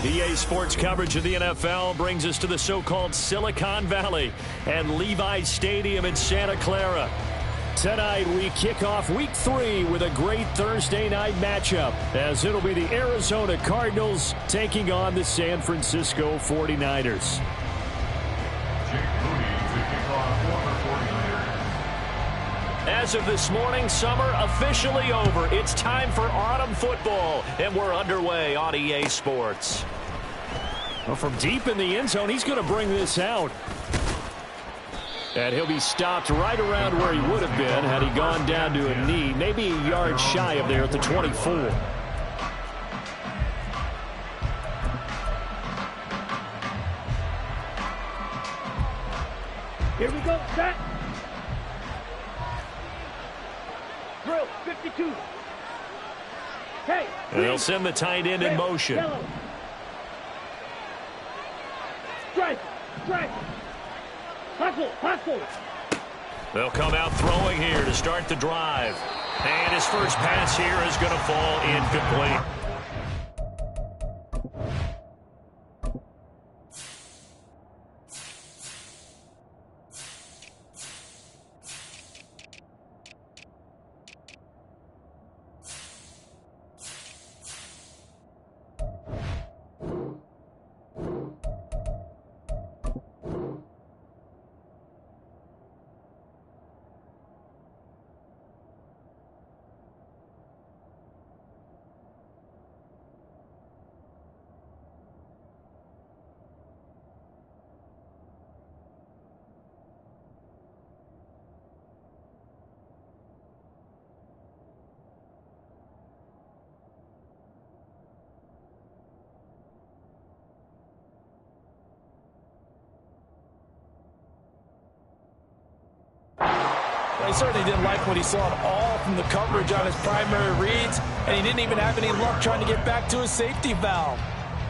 EA Sports coverage of the NFL brings us to the so-called Silicon Valley and Levi's Stadium in Santa Clara. Tonight, we kick off Week 3 with a great Thursday night matchup, as it'll be the Arizona Cardinals taking on the San Francisco 49ers. As of this morning, summer officially over. It's time for autumn football, and we're underway on EA Sports. Well, from deep in the end zone, he's going to bring this out. And he'll be stopped right around where he would have been had he gone down to a knee, maybe a yard shy of there at the 24. Here we go, set. Drill, 52. Hey. And they'll send the tight end in motion. Yellow. Strike, strike. Hustle, hustle. They'll come out throwing here to start the drive. And his first pass here is going to fall incomplete. He certainly didn't like what he saw at all from the coverage on his primary reads, and he didn't even have any luck trying to get back to his safety valve.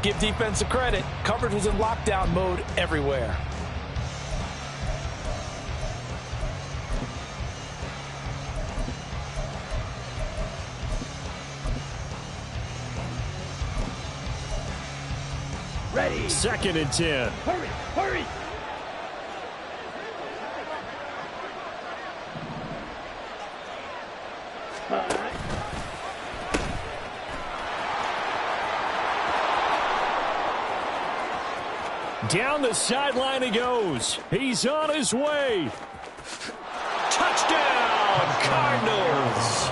Give defense a credit. Coverage was in lockdown mode everywhere. Ready. 2nd and 10. Hurry, hurry. Down the sideline he goes. He's on his way. Touchdown, Cardinals.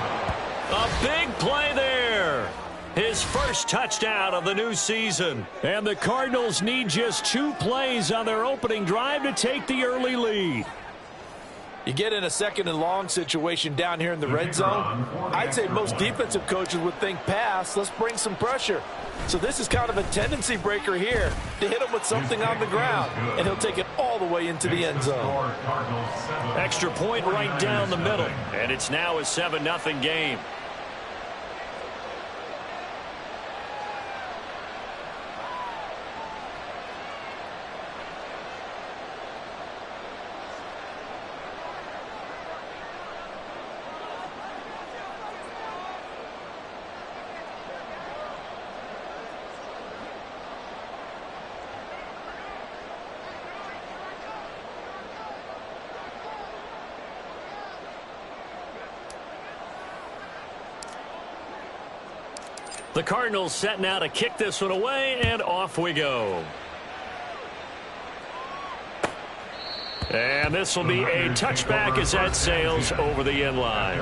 A big play there. His first touchdown of the new season. And the Cardinals need just 2 plays on their opening drive to take the early lead. You get in a 2nd and long situation down here in the red zone. I'd say most defensive coaches would think pass. Let's bring some pressure. So this is kind of a tendency breaker here to hit him with something on the ground, and he'll take it all the way into the end zone. Extra point right down the middle, and it's now a 7-0 game. The Cardinals set now to kick this one away, and off we go. And this will be a touchback as that sails over the end line.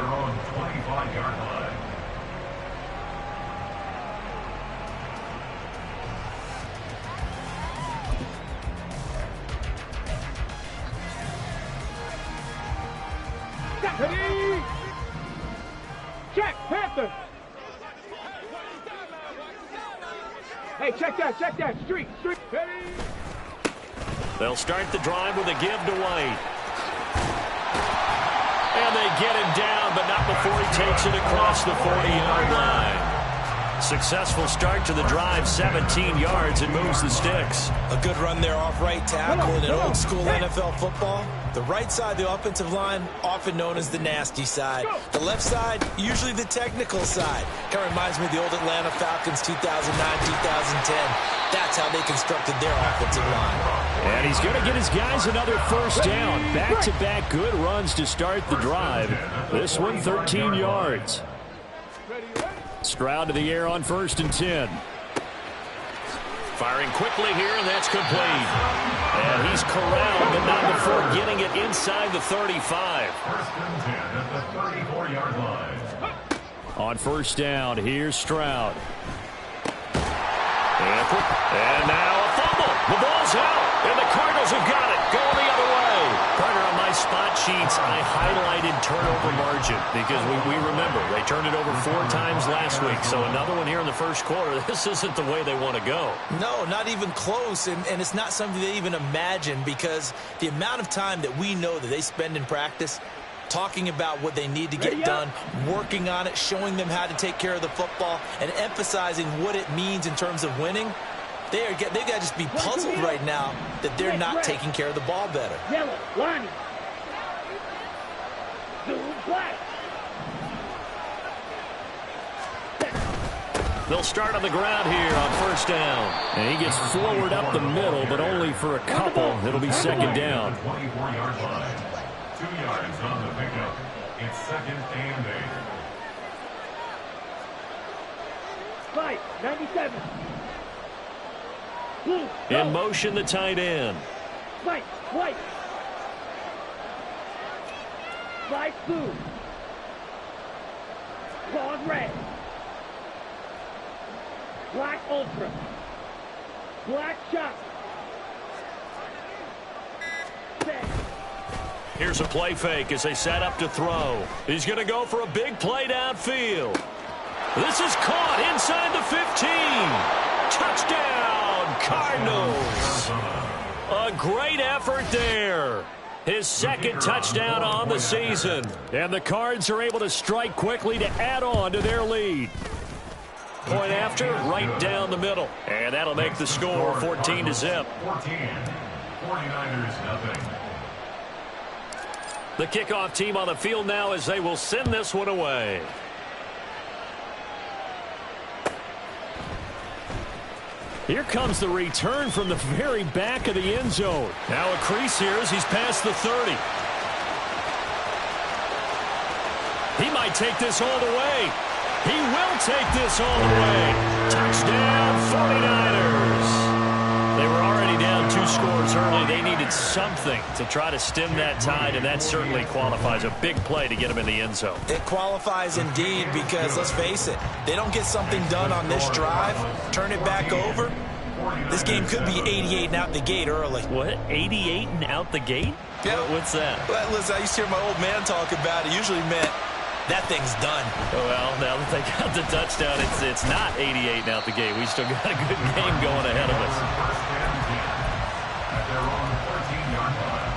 Ready. Check, Panther. Hey, check that. Street. Ready. They'll start the drive with a give to White. And they get him down, but not before he takes it across the 40-yard line. Successful start to the drive, 17 yards, and moves the sticks. A good run there off right tackle in old school NFL football. The right side of the offensive line, often known as the nasty side. The left side, usually the technical side. Kind of reminds me of the old Atlanta Falcons 2009-2010. That's how they constructed their offensive line. And he's going to get his guys another first down. Back-to-back good runs to start the drive. This one 13 yards. Stroud to the air on 1st and 10. Firing quickly here, and that's complete. And he's corralled, but not before getting it inside the 35. 1st and 10 at the 34-yard line. On 1st down, here's Stroud. And now a fumble. The ball's out, and the Cardinals have got it. Going the other way. Carter, on my spot sheets, I highlighted turnover margin because we remember they turned it over 4 times last week. So another one here in the first quarter. This isn't the way they want to go. No, not even close, and it's not something they even imagine because the amount of time that we know that they spend in practice talking about what they need to get done, working on it, showing them how to take care of the football, and emphasizing what it means in terms of winning. They've got to just be puzzled right now that they're not taking care of the ball better. Yellow, Lonnie. Blue, black. They'll start on the ground here on 1st down. And he gets forward up the middle, but only for a couple. It'll be 2nd down. 24-yard line. 2 yards on the pickup. It's 2nd and 8. Fight, 97. Blue, In motion, the tight end. Fight, white. Fight, blue. Claws, red. Black, ultra. Black, shot. Set. Here's a play fake as they set up to throw. He's going to go for a big play downfield. This is caught inside the 15. Touchdown, Cardinals. A great effort there. His 2nd touchdown on the season. And the Cards are able to strike quickly to add on to their lead. Point after, right down the middle. And that'll make the score 14-0. 14. 49ers nothing. The kickoff team on the field now as they will send this one away. Here comes the return from the very back of the end zone. Now a crease here as he's past the 30. He might take this all the way. He will take this all the way. Touchdown, 49ers. They were already down 2 scores early. They needed something to try to stem that tide, and that certainly qualifies. A big play to get them in the end zone. It qualifies indeed because, let's face it, they don't get something done on this drive, turn it back over, this game could be 88 and out the gate early. What, 88 and out the gate? Yeah. What's that? Well, listen, I used to hear my old man talk about it. Usually meant that thing's done. Well, now that they got the touchdown, it's not 88 and out the gate. We still got a good game going ahead of us. 1st and 10 at their own 13-yard line.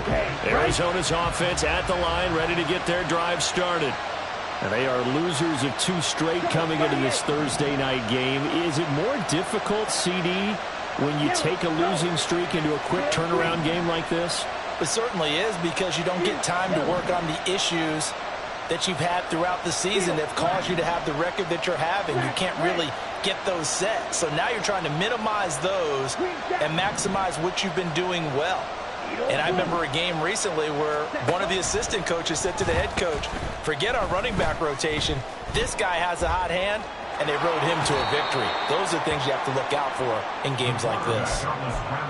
Okay. Arizona's offense at the line, ready to get their drive started. And they are losers of 2 straight coming into this Thursday night game. Is it more difficult, CD, when you take a losing streak into a quick turnaround game like this? It certainly is because you don't get time to work on the issues that you've had throughout the season that have caused you to have the record that you're having. You can't really get those set. So now you're trying to minimize those and maximize what you've been doing well. And I remember a game recently where one of the assistant coaches said to the head coach, forget our running back rotation. This guy has a hot hand, and they rode him to a victory. Those are things you have to look out for in games like this.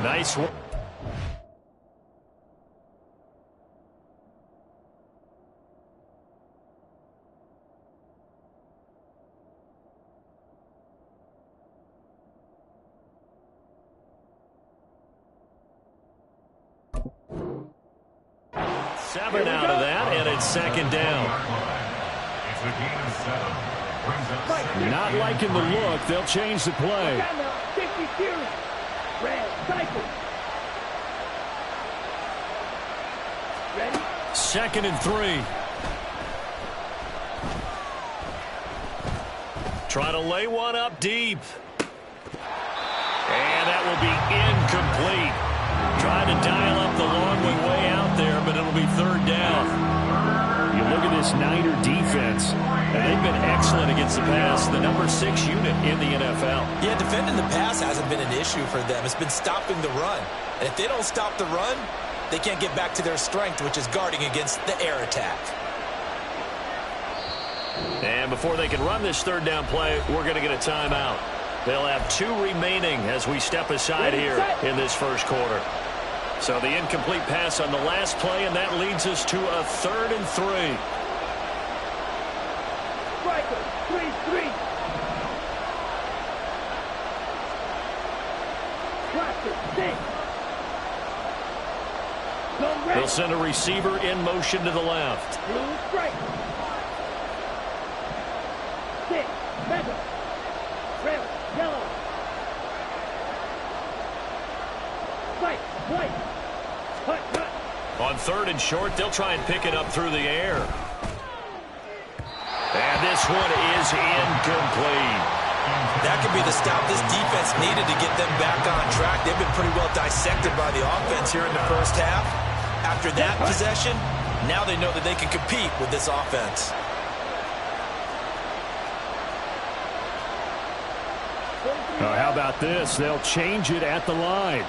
Nice work. Seven out of that, and it's 2nd down. It's a game of 7. Brings up 2nd. Not liking the look. They'll change the play. 50 series. Red, cycle. Ready? 2nd and 3. Trying to lay one up deep. And that will be incomplete. Trying to dial up the long way out there, but it'll be third down. You look at this Niner defense, and they've been excellent against the pass, the number 6 unit in the NFL. Yeah, defending the pass hasn't been an issue for them. It's been stopping the run. And if they don't stop the run, they can't get back to their strength, which is guarding against the air attack. And before they can run this third down play, we're going to get a timeout. They'll have 2 remaining as we step aside here in this first quarter. So the incomplete pass on the last play, and that leads us to a 3rd and 3. Striker, 3-3. Blaster, 6. They'll send a receiver in motion to the left. Blue striker. 6. Mega. Red. Yellow. White. White. Cut. Cut. On 3rd and short, they'll try and pick it up through the air. And this one is incomplete. That could be the stop this defense needed to get them back on track. They've been pretty well dissected by the offense here in the first half. After that possession, now they know that they can compete with this offense. How about this? They'll change it at the line.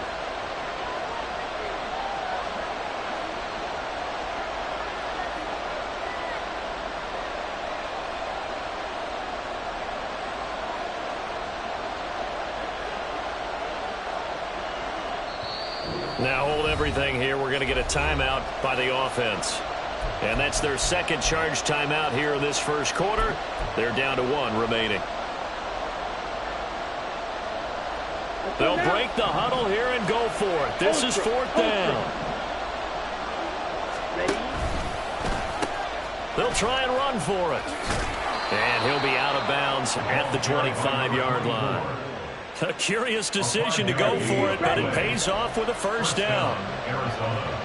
Now hold everything here. We're going to get a timeout by the offense. And that's their second charge timeout here in this first quarter. They're down to 1 remaining. They'll break the huddle here and go for it. This is 4th down. They'll try and run for it. And he'll be out of bounds at the 25-yard line. A curious decision to go for it, but it pays off with a first down. Arizona.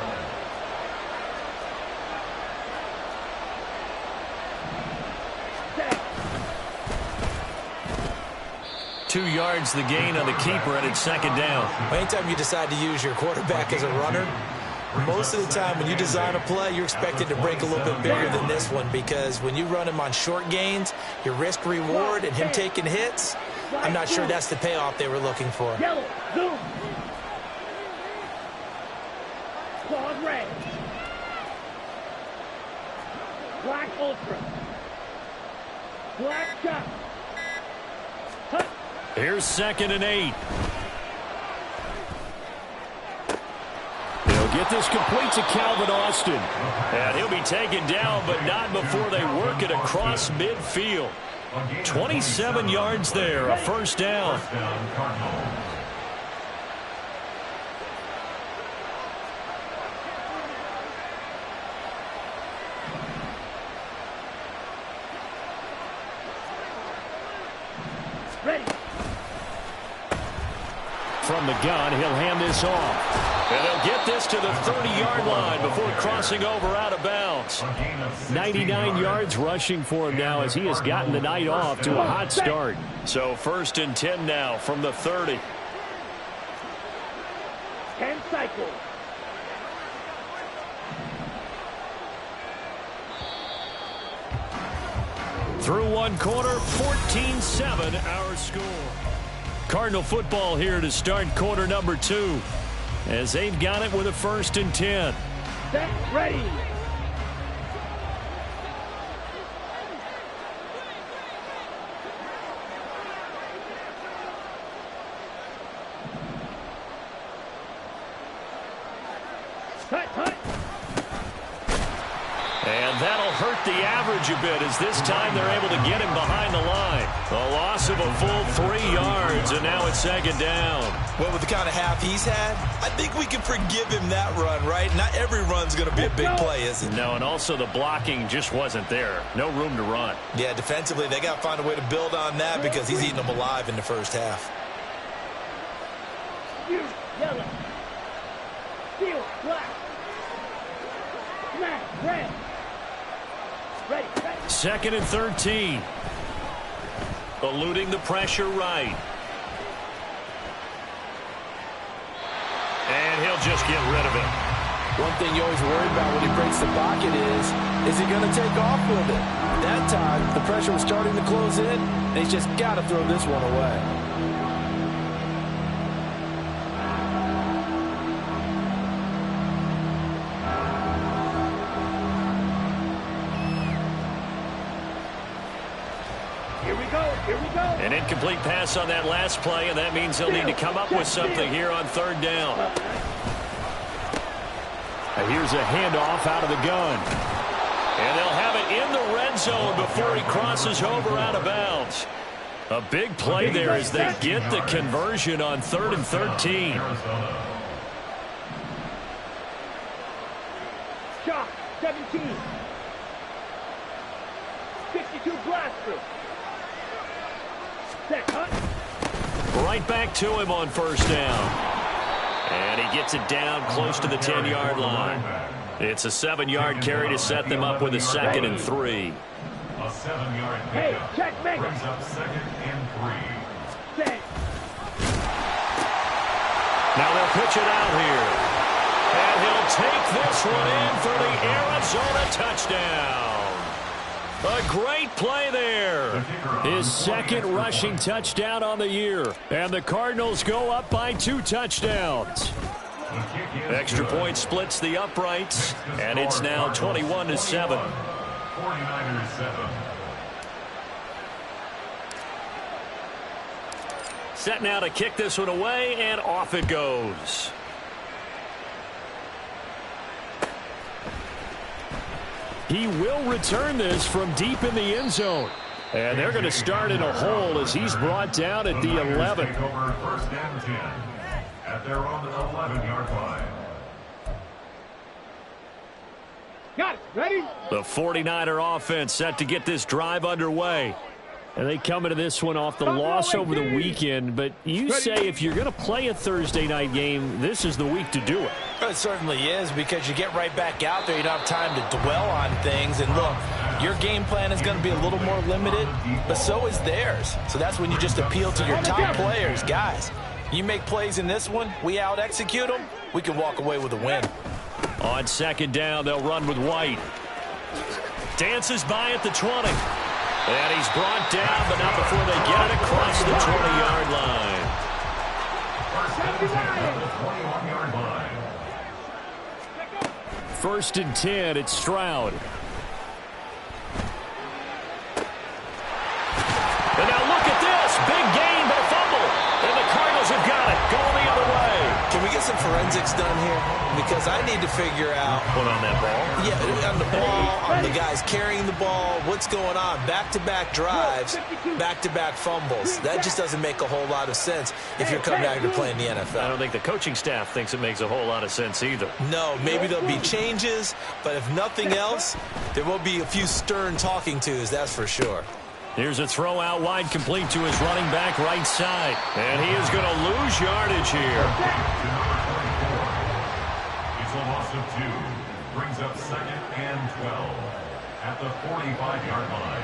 2 yards the gain on the keeper, and it's second down. Anytime you decide to use your quarterback as a runner, most of the time when you design a play, you're expected to break a little bit bigger than this one, because when you run him on short gains, your risk-reward and him taking hits, I'm not sure that's the payoff they were looking for. Yellow, zoom. Quad red. Black ultra. Black shot. Cut. Here's 2nd and 8. They'll get this complete to Calvin Austin. And he'll be taken down, but not before they work it across midfield. 27 yards there, a first down. Ready. From the gun, he'll hand this off. And they'll get this to the 30-yard line before crossing over out of bounds. 99 yards rushing for him now as he has gotten the night off to a hot start. So 1st and 10 now from the 30. 10 cycles. Through 1 quarter, 14-7 our score. Cardinal football here to start quarter number 2. As they've got it with a 1st and 10. Set, ready. Cut, cut. And that'll hurt the average a bit as this time they're able to get him behind the line. A loss of a full 3 yards, and now it's second down. Well, with the kind of half he's had, I think we can forgive him that run, right? Not every run's going to be a big play, is it? No, and also the blocking just wasn't there. No room to run. Yeah, defensively, they got to find a way to build on that because he's eating them alive in the first half. Yellow. Steel, black. Black, red. Ready, ready. 2nd and 13. eluding the pressure right. And he'll just get rid of it. One thing you always worry about when he breaks the pocket is he going to take off with it? That time, the pressure was starting to close in, and he's just got to throw this one away. An incomplete pass on that last play, and that means they'll need to come up with something here on third down. And here's a handoff out of the gun. And they'll have it in the red zone before he crosses over out of bounds. A big play there as they get the conversion on 3rd and 13. Shot, 17. 52 blaster. Right back to him on first down. And he gets it down close to the 10-yard line. It's a 7-yard carry to set them up with a 2nd and 3. A 7-yard Hey, check me. brings up 2nd and 3. Set. Now they'll pitch it out here. And he'll take this one in for the Arizona touchdown. A great play there. His 2nd rushing touchdown on the year. And the Cardinals go up by 2 touchdowns. Extra point splits the uprights. And it's now 21-7. 49ers 7. Set now to kick this one away, and off it goes. He will return this from deep in the end zone. And they're going to start in a hole as he's brought down at the 11. Take over 1st and 10 at their own 11-yard line. Got it. Ready? The 49er offense set to get this drive underway. And they come into this one off the loss over the weekend. But you say if you're going to play a Thursday night game, this is the week to do it. It certainly is, because you get right back out there. You don't have time to dwell on things. And look, your game plan is going to be a little more limited, but so is theirs. So that's when you just appeal to your top players. Guys, you make plays in this one, we out-execute them, we can walk away with a win. On 2nd down, they'll run with White. Dances by at the 20. And he's brought down, but not before they get it across the 20-yard line. 21-yard line. 1st and 10, it's Stroud. And now look at this. Big gain, but a fumble. And the Cardinals have got it. Going the other way. Can we get some forensics done here? Because I need to figure out... What on that ball? Yeah, on the ball, on the guys carrying the ball, what's going on? Back-to-back drives, back-to-back fumbles. That just doesn't make a whole lot of sense if you're coming out here to play in the NFL. I don't think the coaching staff thinks it makes a whole lot of sense either. No, maybe there'll be changes, but if nothing else, there will be a few stern talking tos, that's for sure. Here's a throw out wide, complete to his running back right side. And he is going to lose yardage here. It's a loss of 2. Brings up 2nd and 12 at the 45-yard line.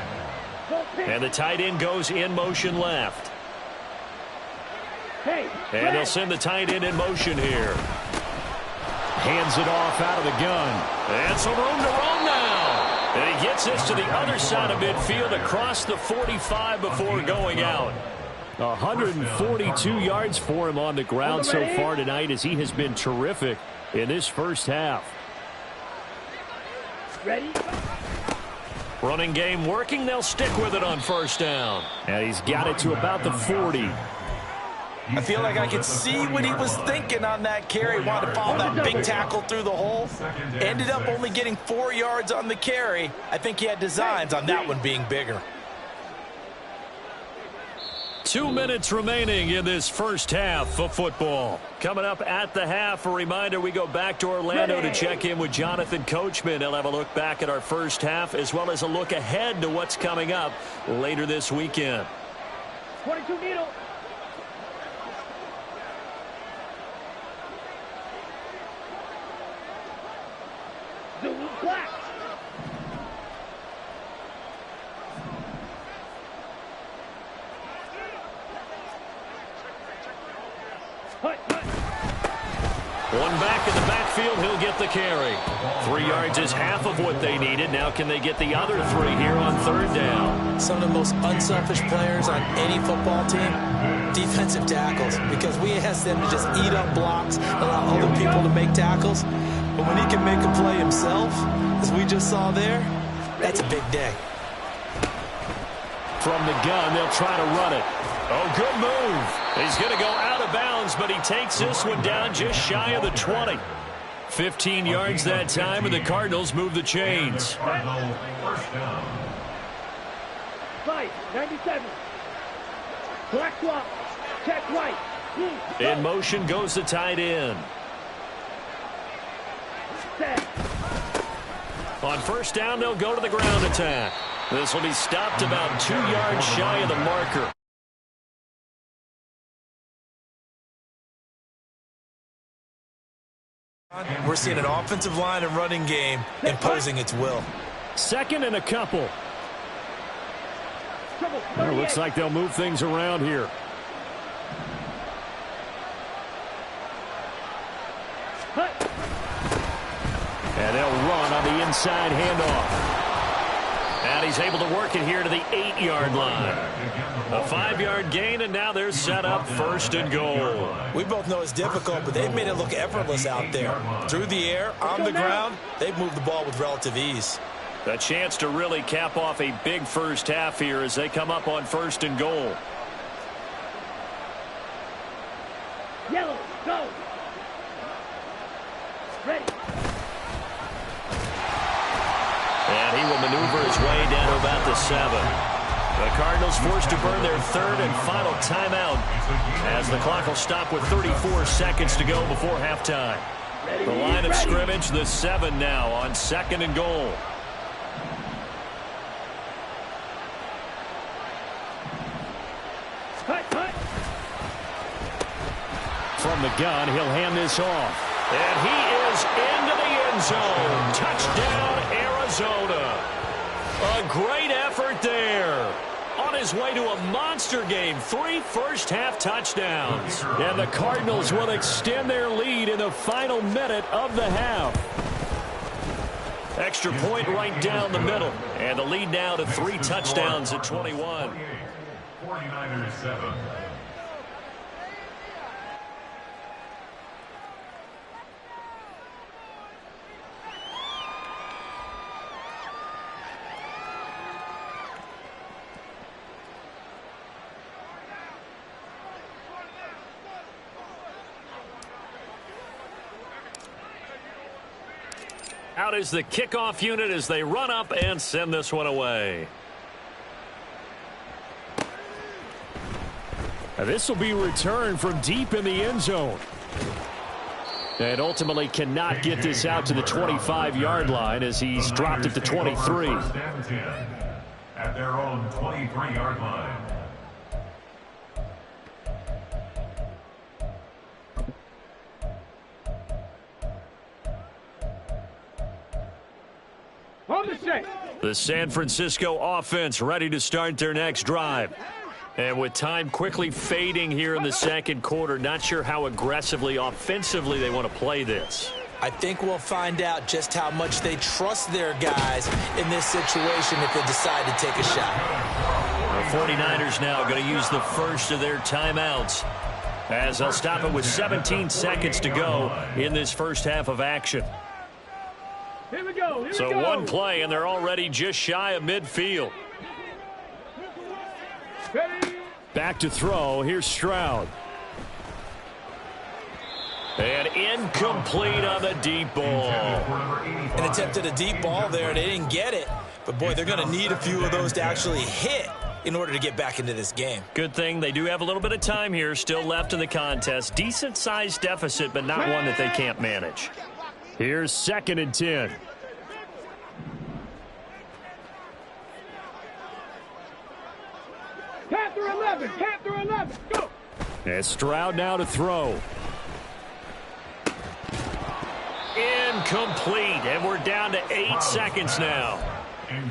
And the tight end goes in motion left. And they'll send the tight end in motion here. Hands it off out of the gun. And some room to roam now. And he gets this to the other side of midfield across the 45 before going out. 142 yards for him on the ground so far tonight, as he has been terrific in this first half. Ready? Running game working. They'll stick with it on 1st down. And he's got it to about the 40. I feel like I could see what he was thinking on that carry. Wanted to follow that big tackle through the hole. Ended up only getting 4 yards on the carry. I think he had designs on that one being bigger. 2 minutes remaining in this first half of football. Coming up at the half, a reminder, we go back to Orlando to check in with Jonathan Coachman. He'll have a look back at our first half, as well as a look ahead to what's coming up later this weekend. 22 needle. Zulu black. One back in the backfield, he'll get the carry. 3 yards is half of what they needed. Now can they get the other 3 here on 3rd down? Some of the most unselfish players on any football team, defensive tackles, because we ask them to just eat up blocks, allow other people to make tackles. But when he can make a play himself, as we just saw there, that's a big day. From the gun, they'll try to run it. Oh, good move. He's going to go out of bounds, but he takes this one down just shy of the 20. 15 yards that time, and the Cardinals move the chains. Cardinal first down. 97. Correct swap. Check right. In motion goes the tight end. On first down, they'll go to the ground attack. This will be stopped about 2 yards shy of the marker. We're seeing an offensive line and running game imposing its will. 2nd and a couple. Well, looks like they'll move things around here. And they'll run on the inside handoff. And he's able to work it here to the 8-yard line. A 5-yard gain, and now they're set up 1st and goal. We both know it's difficult, but they've made it look effortless out there. Through the air, on the ground, they've moved the ball with relative ease. A chance to really cap off a big first half here as they come up on 1st and goal. Yellow, go. Ready. And he will maneuver his way down to about the 7. The Cardinals forced to burn their 3rd and final timeout as the clock will stop with 34 seconds to go before halftime. The line of scrimmage, the 7 now on 2nd and goal. From the gun, he'll hand this off. And he is into the end zone. Touchdown, Arizona. A great effort there. On his way to a monster game. 3 first-half touchdowns. And the Cardinals will extend their lead in the final minute of the half. Extra point right down the middle. And the lead now to 3 touchdowns at 21. 49ers 7. Out is the kickoff unit as they run up and send this one away. This will be returned from deep in the end zone. And ultimately cannot get this out to the 25-yard line as he's dropped at the 23. First and 10 at their own 23-yard line. The San Francisco offense ready to start their next drive. And with time quickly fading here in the 2nd quarter, not sure how aggressively, offensively they want to play this. I think we'll find out just how much they trust their guys in this situation if they decide to take a shot. The 49ers now going to use the first of their timeouts as they'll stop it with 17 seconds to go in this first half of action. Here we go. So one play, and they're already just shy of midfield. Back to throw. Here's Stroud. And incomplete on the deep ball. An attempt at a deep ball there. They didn't get it. But, boy, they're going to need a few of those to actually hit in order to get back into this game. Good thing they do have a little bit of time here still left in the contest. Decent-sized deficit, but not one that they can't manage. Here's 2nd and 10. Panther 11. Panther 11. Go. And Stroud now to throw. Incomplete. And we're down to 8 seconds now.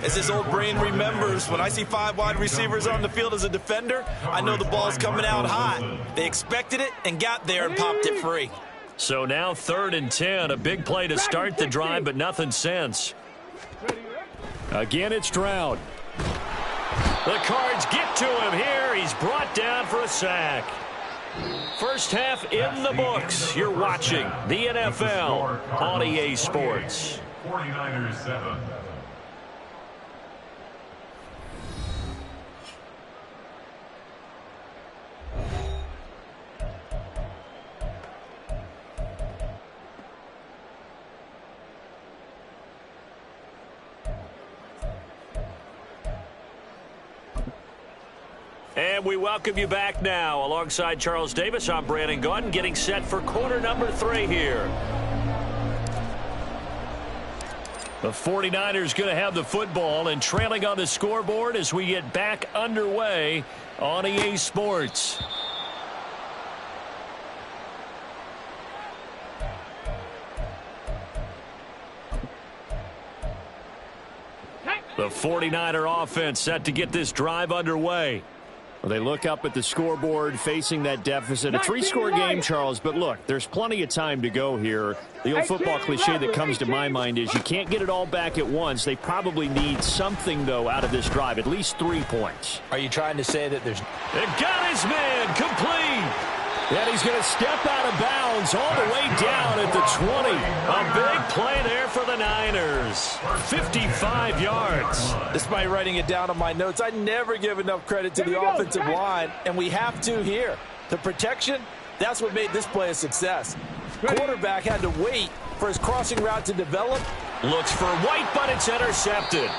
As this old brain remembers, when I see 5 wide receivers on the field as a defender, I know the ball's coming out hot. They expected it and got there and popped it free. So now 3rd and 10, a big play to start the drive, but nothing since. Again, it's Stroud. The Cards get to him here. He's brought down for a sack. First half in the books. You're watching the NFL on EA Sports. 49ers 7. And we welcome you back now. Alongside Charles Davis, I'm Brandon Gaudin, getting set for quarter number 3 here. The 49ers going to have the football and trailing on the scoreboard as we get back underway on EA Sports. The 49er offense set to get this drive underway. Well, they look up at the scoreboard facing that deficit. A 3-score game, Charles, but look, there's plenty of time to go here. The old football cliche that comes to my mind is you can't get it all back at once. They probably need something, though, out of this drive, at least 3 points. Are you trying to say that there's... They've got his man complete. And he's going to step out of bounds all the way down at the 20. A big play there for the Niners. 55 yards. Despite writing it down on my notes, I never give enough credit to the offensive line, and we have to here. The protection, that's what made this play a success. Quarterback had to wait for his crossing route to develop. Looks for White, but it's intercepted.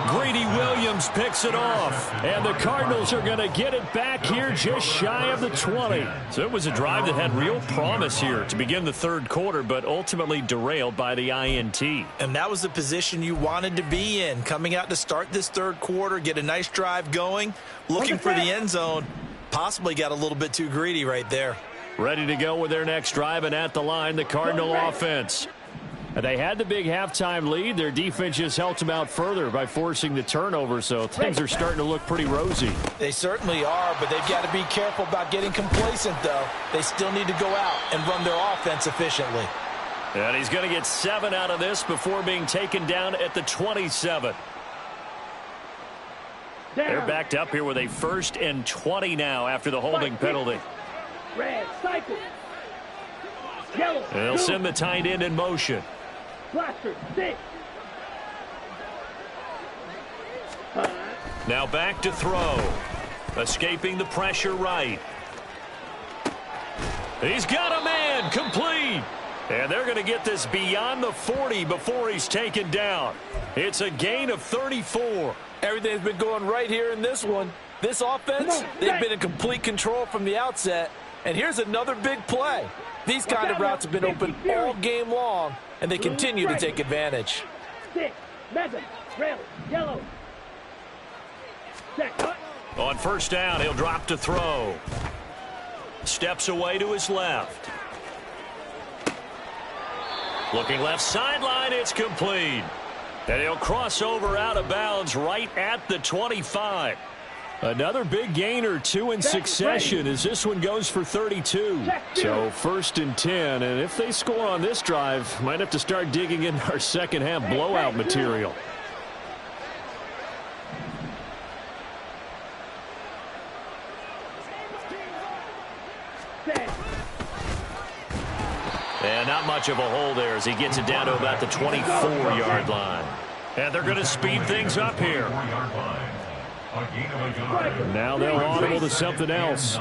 Greedy Williams picks it off, and the Cardinals are going to get it back here just shy of the 20. So it was a drive that had real promise here to begin the 3rd quarter, but ultimately derailed by the INT. And that was the position you wanted to be in, coming out to start this 3rd quarter, get a nice drive going, looking for the end zone. Possibly got a little bit too greedy right there. Ready to go with their next drive, and at the line, the Cardinal offense. They had the big halftime lead. Their defense just helped them out further by forcing the turnover, so things are starting to look pretty rosy. They certainly are, but they've got to be careful about getting complacent, though. They still need to go out and run their offense efficiently. And he's going to get 7 out of this before being taken down at the 27. They're backed up here with a 1st and 20 now after the holding penalty. Red, cycle. Yellow. They'll send the tight end in motion. Blaster, 6. Now back to throw. Escaping the pressure right. He's got a man complete. And they're going to get this beyond the 40 before he's taken down. It's a gain of 34. Everything's been going right here in this one. This offense, they've been in complete control from the outset. And here's another big play. These kind of routes have been open all game long, and they continue to take advantage. 6, mega, rail, yellow. Set, cut. On 1st down, he'll drop to throw. Steps away to his left. Looking left sideline, it's complete. And he'll cross over out of bounds right at the 25. Another big gain or 2 in succession as this one goes for 32. So 1st and 10, and if they score on this drive, might have to start digging in our second half blowout material. And not much of a hole there as he gets it down to about the 24-yard line. And they're going to speed things up here. Now they'll audible to something else.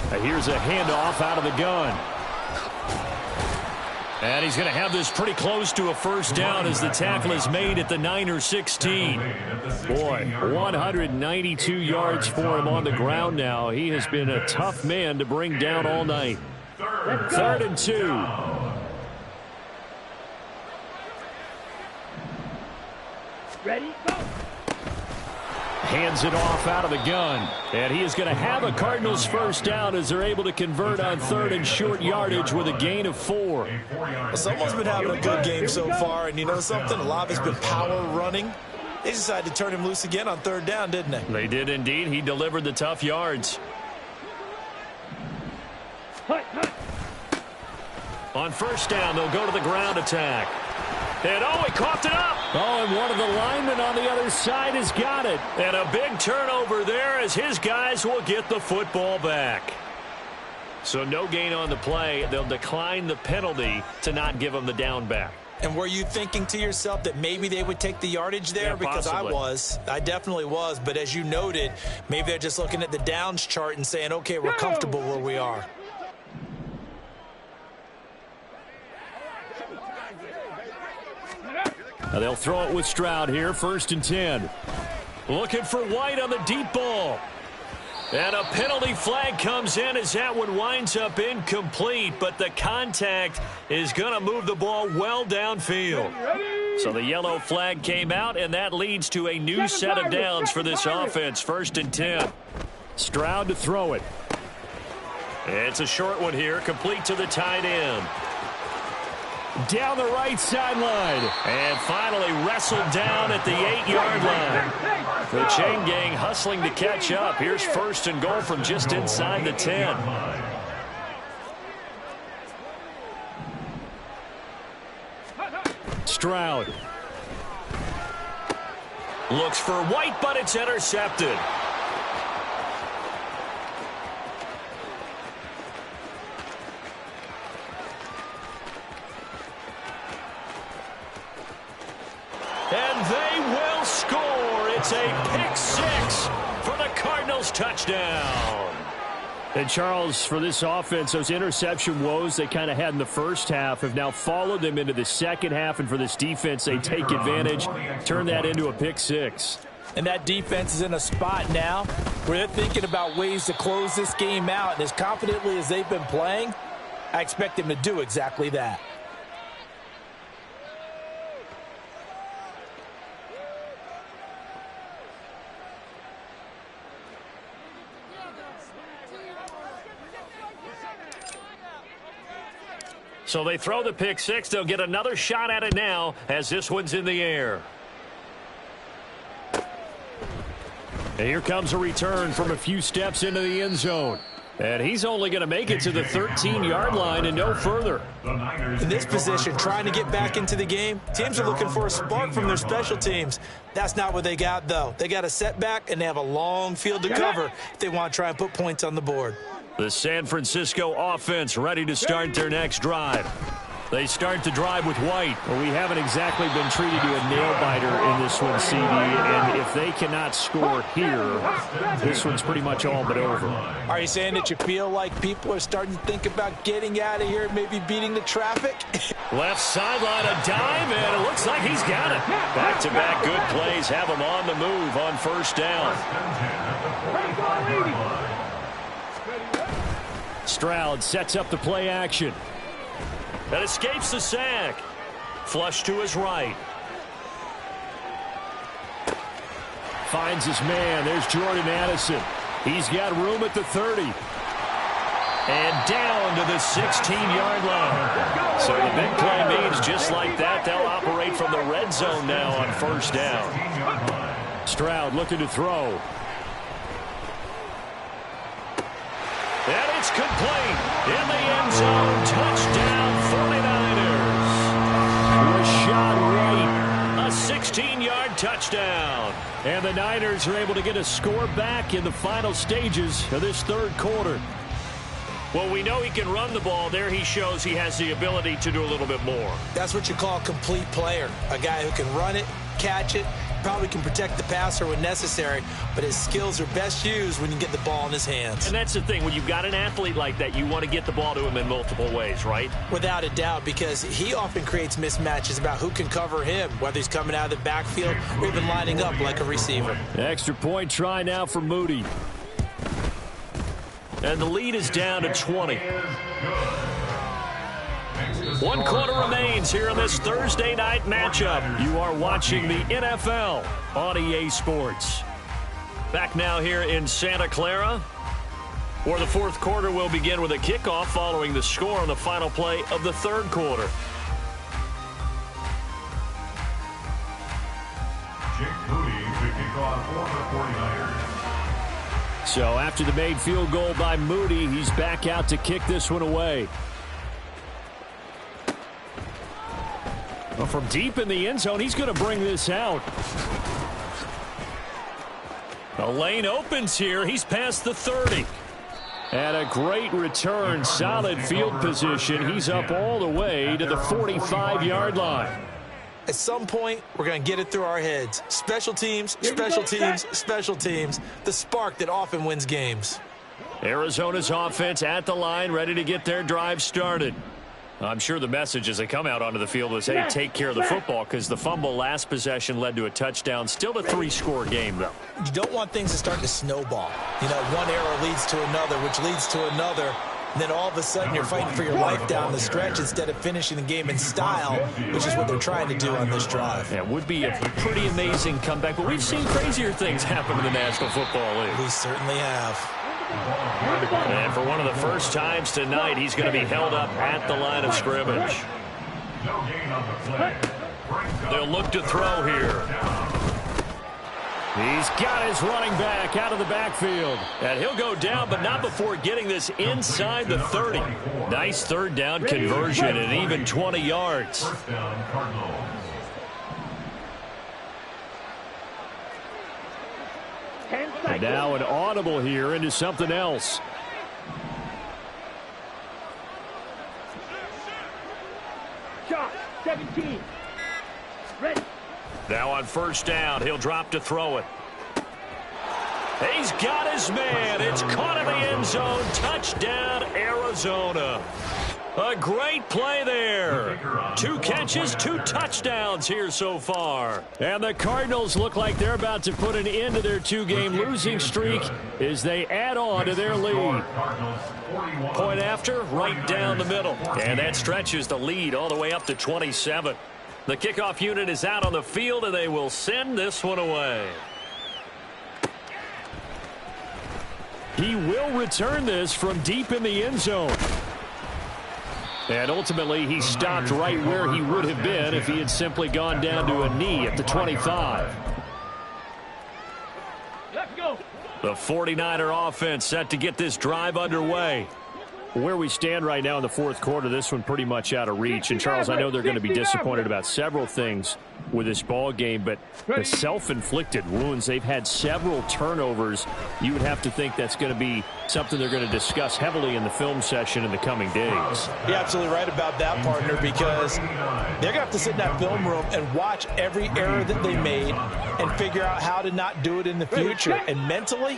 Here's a handoff out of the gun. And he's going to have this pretty close to a 1st down as the tackle is made at the Niner 16. Boy, 192 yards for him on the ground now. He has been a tough man to bring down all night. 3rd and 2. Ready, go. Hands it off out of the gun. And he is going to have a Cardinals first down as they're able to convert on 3rd and short yardage with a gain of 4. Well, someone's been having a good game so far, and you know something? A lot of it's been power running. They decided to turn him loose again on 3rd down, didn't they? They did indeed. He delivered the tough yards. On first down, they'll go to the ground attack. And he coughed it up. Oh, and one of the linemen on the other side has got it. And a big turnover there as his guys will get the football back. So no gain on the play. They'll decline the penalty to not give him the down back. And were you thinking to yourself that maybe they would take the yardage there? Yeah, because possibly. I definitely was. But as you noted, maybe they're just looking at the downs chart and saying, okay, we're comfortable where we are. Now they'll throw it with Stroud here, 1st and 10. Looking for White on the deep ball. And a penalty flag comes in as that one winds up incomplete, but the contact is going to move the ball well downfield. So the yellow flag came out, and that leads to a new set of downs for this offense, 1st and 10. Stroud to throw it. It's a short one here, complete to the tight end. Down the right sideline. And finally wrestled down at the 8-yard line. The chain gang hustling to catch up. Here's 1st and goal from just inside the 10. Stroud. Looks for White, but it's intercepted. And they will score. It's a pick 6 for the Cardinals touchdown. And Charles, for this offense, those interception woes they kind of had in the first half have now followed them into the second half. And for this defense, they take advantage, turn that into a pick 6. And that defense is in a spot now where they're thinking about ways to close this game out. And as confidently as they've been playing, I expect them to do exactly that. So they throw the pick 6. They'll get another shot at it now as this one's in the air. And here comes a return from a few steps into the end zone. And he's only going to make it to the 13-yard line and no further. In this position, trying to get back into the game, teams are looking for a spark from their special teams. That's not what they got, though. They got a setback, and they have a long field to cover if they want to try and put points on the board. The San Francisco offense ready to start their next drive. They start the drive with White. Well, we haven't exactly been treated to a nail-biter in this one, CD, and if they cannot score here, this one's pretty much all but over. Are you saying that you feel like people are starting to think about getting out of here, maybe beating the traffic? Left sideline, a dime, and it looks like he's got it. Back-to-back good plays have him on the move on first down. Stroud sets up the play action. That escapes the sack. Flush to his right. Finds his man. There's Jordan Addison. He's got room at the 30. And down to the 16-yard line. So the big play means just like that, they'll operate from the red zone now on first down. Stroud looking to throw. And it's complete. In the end zone. Touchdown, 49ers. Rashad White. A 16-yard touchdown. And the Niners are able to get a score back in the final stages of this third quarter. Well, we know he can run the ball. There he shows he has the ability to do a little bit more. That's what you call a complete player. A guy who can run it, catch it, probably can protect the passer when necessary, but his skills are best used when you get the ball in his hands. And that's the thing. When you've got an athlete like that, you want to get the ball to him in multiple ways, right? Without a doubt, because he often creates mismatches about who can cover him, whether he's coming out of the backfield or even lining up like a receiver. Extra point try now for Moody. And the lead is down to 20. 1 quarter remains here in this Thursday night matchup. You are watching the NFL on EA Sports. Back now here in Santa Clara, where the fourth quarter will begin with a kickoff following the score on the final play of the third quarter. So after the made field goal by Moody, he's back out to kick this one away. Well, from deep in the end zone, he's going to bring this out. The lane opens here. He's past the 30. And a great return, solid field position. He's up all the way to the 45-yard line. At some point, we're going to get it through our heads. Special teams, special teams, special teams. The spark that often wins games. Arizona's offense at the line, ready to get their drive started. I'm sure the message as they come out onto the field was, hey, take care of the football, because the fumble last possession led to a touchdown. Still a 3-score game, though. You don't want things to start to snowball. You know, one error leads to another, which leads to another. And then all of a sudden you're fighting for your life down the stretch instead of finishing the game in style, which is what they're trying to do on this drive. Yeah, it would be a pretty amazing comeback, but we've seen crazier things happen in the National Football League. We certainly have. And for one of the first times tonight, he's going to be held up at the line of scrimmage. They'll look to throw here. He's got his running back out of the backfield. And he'll go down, but not before getting this inside the 30. Nice third down conversion and even 20 yards. And now an audible here into something else. Shot, 17. Ready. Now on first down, he'll drop to throw it. He's got his man. It's caught in the end zone. Touchdown, Arizona. A great play there. 2 catches, 2 touchdowns here so far. And the Cardinals look like they're about to put an end to their 2-game losing streak as they add on to their lead. Point after, right down the middle. And that stretches the lead all the way up to 27. The kickoff unit is out on the field, and they will send this one away. He will return this from deep in the end zone. And ultimately, he stopped right where he would have been if he had simply gone down to a knee at the 25. Let's go. The 49er offense set to get this drive underway. Where we stand right now in the fourth quarter, this one pretty much out of reach. And, Charles, I know they're going to be disappointed about several things with this ball game, but the self-inflicted wounds, they've had several turnovers. You would have to think that's going to be something they're going to discuss heavily in the film session in the coming days. You're absolutely right about that, partner, because they're going to have to sit in that film room and watch every error that they made and figure out how to not do it in the future. And mentally,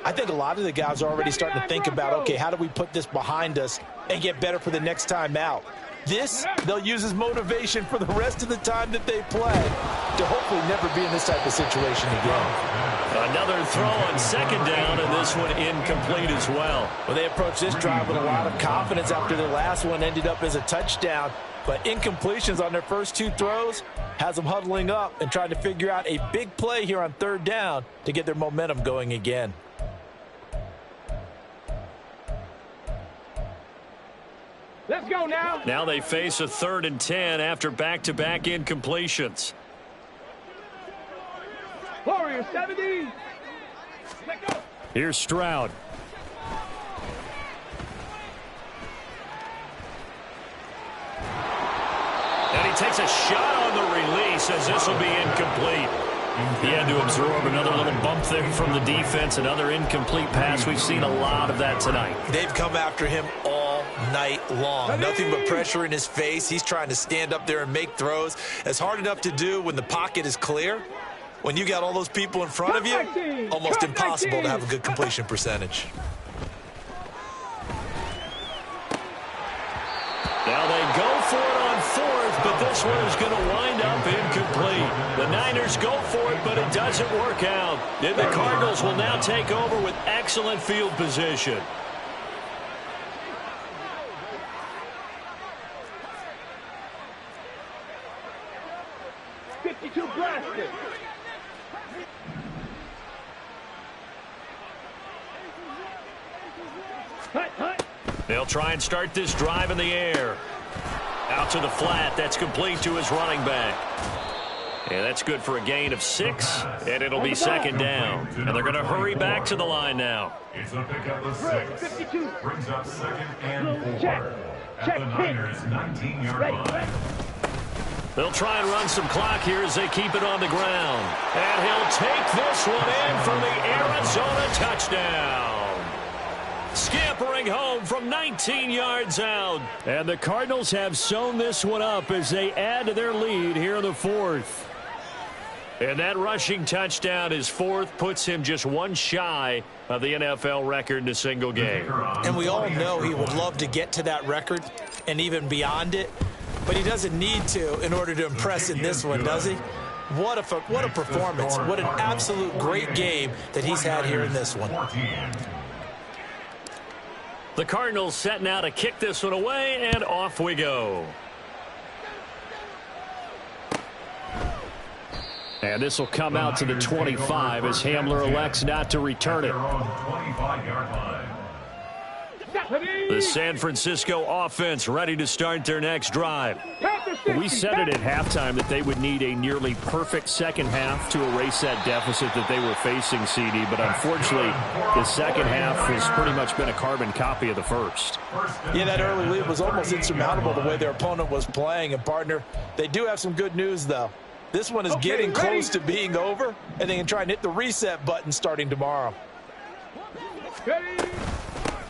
I think a lot of the guys are already starting to think about, okay, how do we put this behind us and get better for the next time out? This, they'll use as motivation for the rest of the time that they play to hopefully never be in this type of situation again. Another throw on second down, and this one incomplete as well. Well, they approached this drive with a lot of confidence after the last one ended up as a touchdown. But incompletions on their first 2 throws has them huddling up and trying to figure out a big play here on third down to get their momentum going again. Let's go now. Now they face a 3rd and 10 after back-to-back incompletions. Warrior 70. Let go. Here's Stroud. And he takes a shot on the release as this will be incomplete. He had to absorb another little bump there from the defense, another incomplete pass. We've seen a lot of that tonight. They've come after him all night long. Nothing but pressure in his face. He's trying to stand up there and make throws. It's hard enough to do when the pocket is clear. When you got all those people in front of you, almost impossible to have a good completion percentage. Now they go for it on 4th, but this one is going to wind up incomplete. The Niners go for it, but it doesn't work out. And the Cardinals will now take over with excellent field position. They'll try and start this drive in the air. Out to the flat. That's complete to his running back. And that's good for a gain of 6, and it'll be second down. And they're going to hurry back to the line now. It's a pickup of 6. Brings up second and 4. At the Niners' 19-yard line. They'll try and run some clock here as they keep it on the ground. And he'll take this one in for the Arizona touchdown. Scampering home from 19 yards out. And the Cardinals have sewn this one up as they add to their lead here in the 4th. And that rushing touchdown, his 4th, puts him just one shy of the NFL record in a single game. And we all know he would love to get to that record and even beyond it, but he doesn't need to in order to impress in this one, does he? What a performance. What an absolute great game that he's had here in this one. The Cardinals set now to kick this one away, and off we go. And this will come out to the 25 as Hamler elects not to return it. The San Francisco offense ready to start their next drive. We said it at halftime that they would need a nearly perfect second half to erase that deficit that they were facing, CD. But unfortunately, the second half has pretty much been a carbon copy of the first. Yeah, that early lead was almost insurmountable the way their opponent was playing. And, partner, they do have some good news, though. This one is getting close to being over, and they can try and hit the reset button starting tomorrow.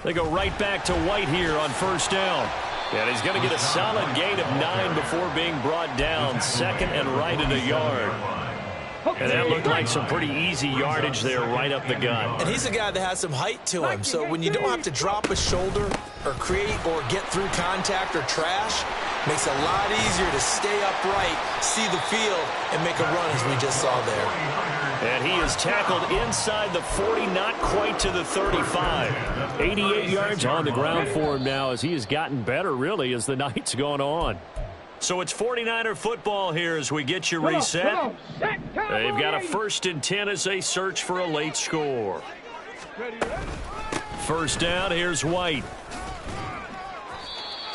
They go right back to White here on first down. And he's going to get a solid gain of 9 before being brought down. Second and right at a yard. And that looked like some pretty easy yardage there right up the gut. And he's a guy that has some height to him, so when you don't have to drop a shoulder or create or get through contact or trash, makes it a lot easier to stay upright, see the field, and make a run as we just saw there. And he is tackled inside the 40, not quite to the 35. 88 yards on the ground for him now as he has gotten better, really, as the night's gone on. So it's 49er football here as we get you reset. They've got a 1st and 10 as they search for a late score. First down, here's White.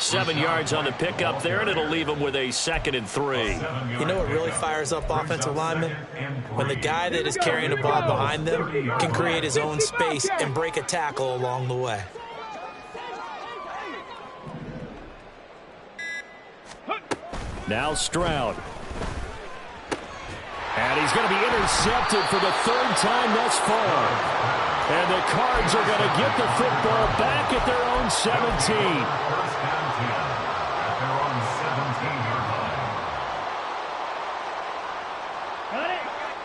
7 yards on the pickup there, and it'll leave him with a 2nd and 3. You know what really fires up offensive linemen? When the guy that is carrying the ball behind them can create his own space and break a tackle along the way. Now Stroud. And he's going to be intercepted for the 3rd time thus far. And the Cards are going to get the football back at their own 17.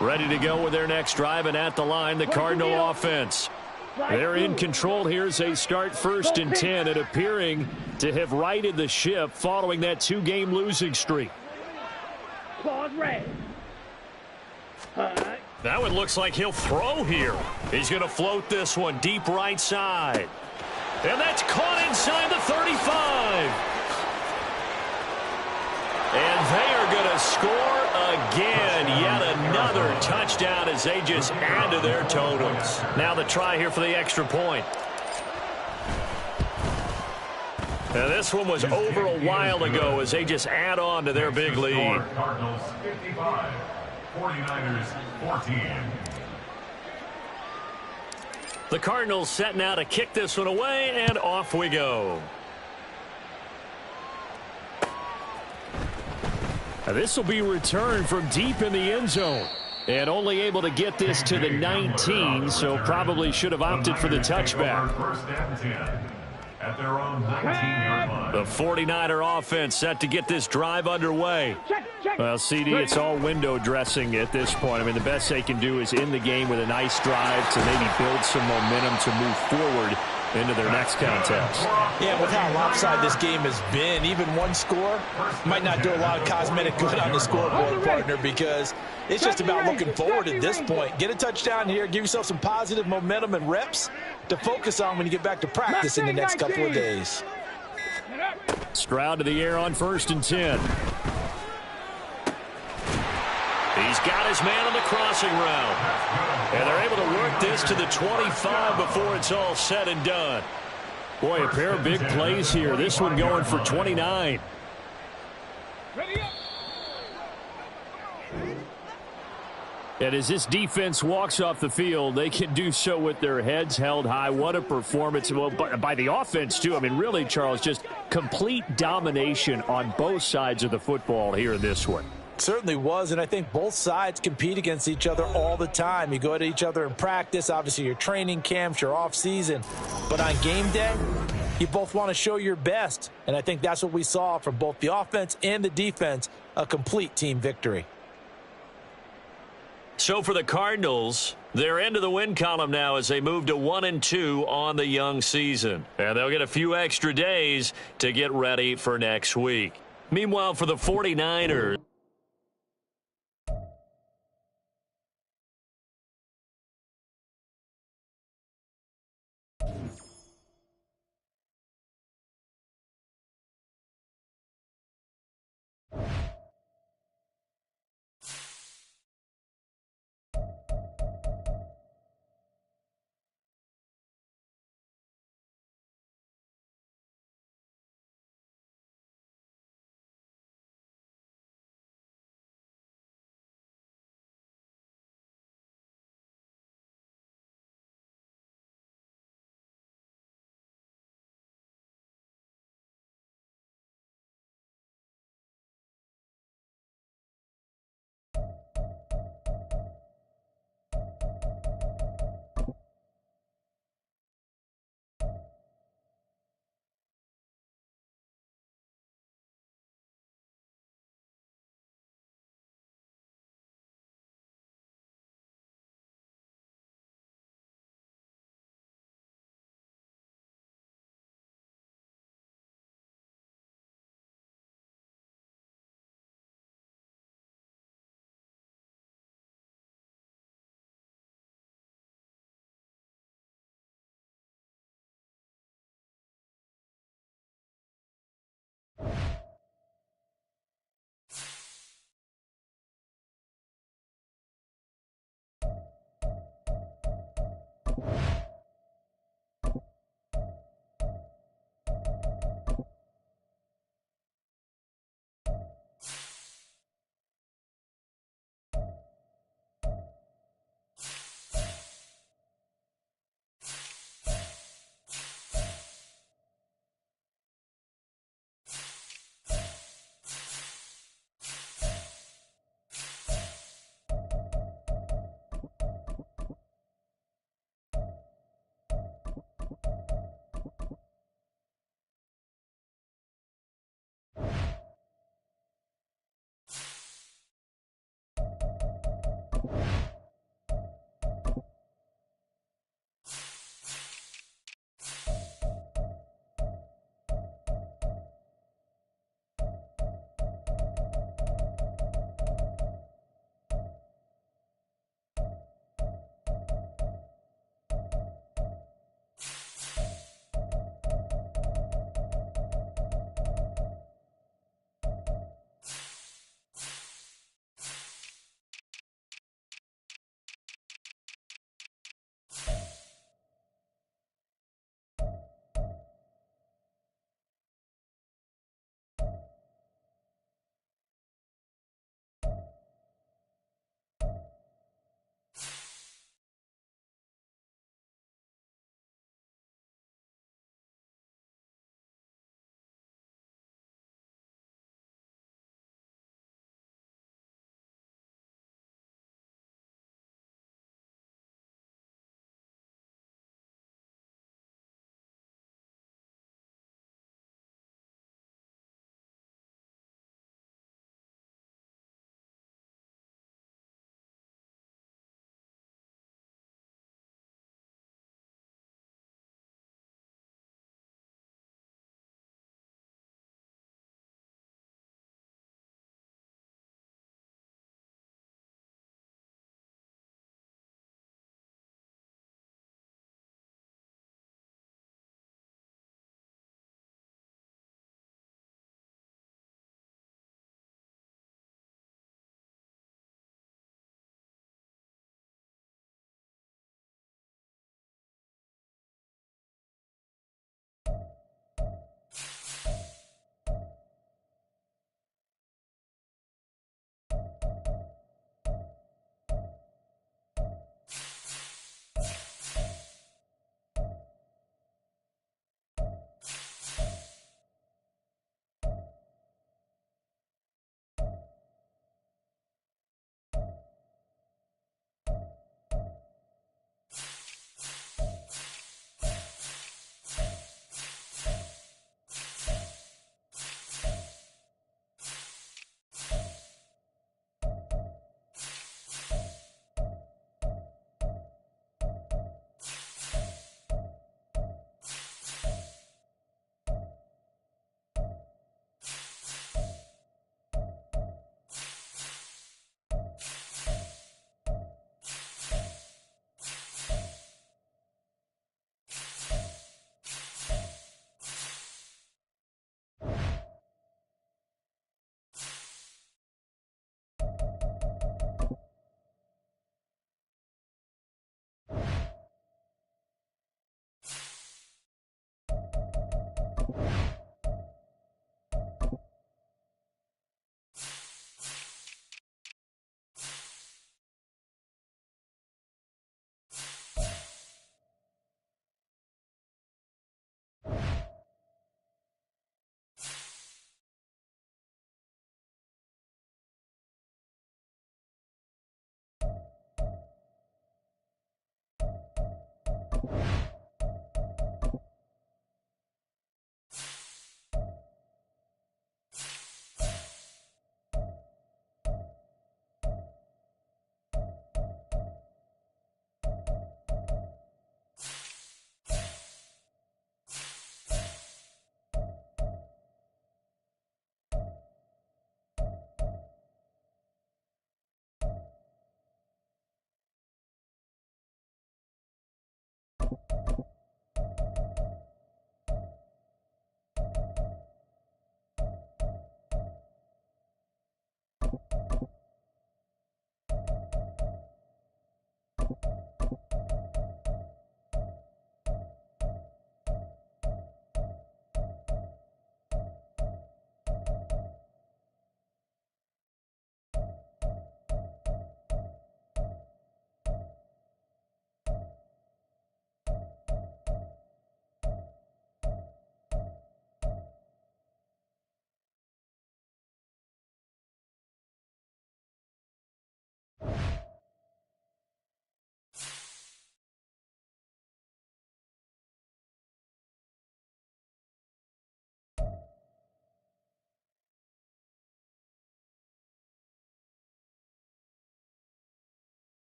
Ready to go with their next drive, and at the line, the Cardinal offense. They're in control here as they start 1st and 10 and appearing to have righted the ship following that 2-game losing streak. That one looks like he'll throw here. He's going to float this one deep right side. And that's caught inside the 35. And they are going to score again. Yet another touchdown as they just add to their totals. Now the try here for the extra point. Now this one was over a while ago as they just add on to their big lead. Cardinals 55, 49ers 14. The Cardinals set now to kick this one away, and off we go. This will be returned from deep in the end zone. And only able to get this to the 19, so probably should have opted for the touchback. First and 10 at their own 19-yard line. The 49er offense set to get this drive underway. Well, CD, it's all window dressing at this point. I mean, the best they can do is end the game with a nice drive to maybe build some momentum to move forward into their next contest. Yeah, with how lopsided this game has been, even one score might not do a lot of cosmetic good on the scoreboard, partner, because it's just about looking forward at this point. Get a touchdown here, give yourself some positive momentum and reps to focus on when you get back to practice in the next couple of days. Stroud to the air on 1st and 10. He's got his man on the crossing route. And they're able to work this to the 25 before it's all said and done. Boy, a pair of big plays here. This one going for 29. Ready up. And as this defense walks off the field, they can do so with their heads held high. What a performance. Well, by the offense, too. I mean, really, Charles, just complete domination on both sides of the football here in this one. Certainly was, and I think both sides compete against each other all the time. You go at each other in practice, obviously your training camps, your off-season. But on game day, you both want to show your best. And I think that's what we saw from both the offense and the defense, a complete team victory. So for the Cardinals, they're into the win column now as they move to 1-2 on the young season. And they'll get a few extra days to get ready for next week. Meanwhile, for the 49ers,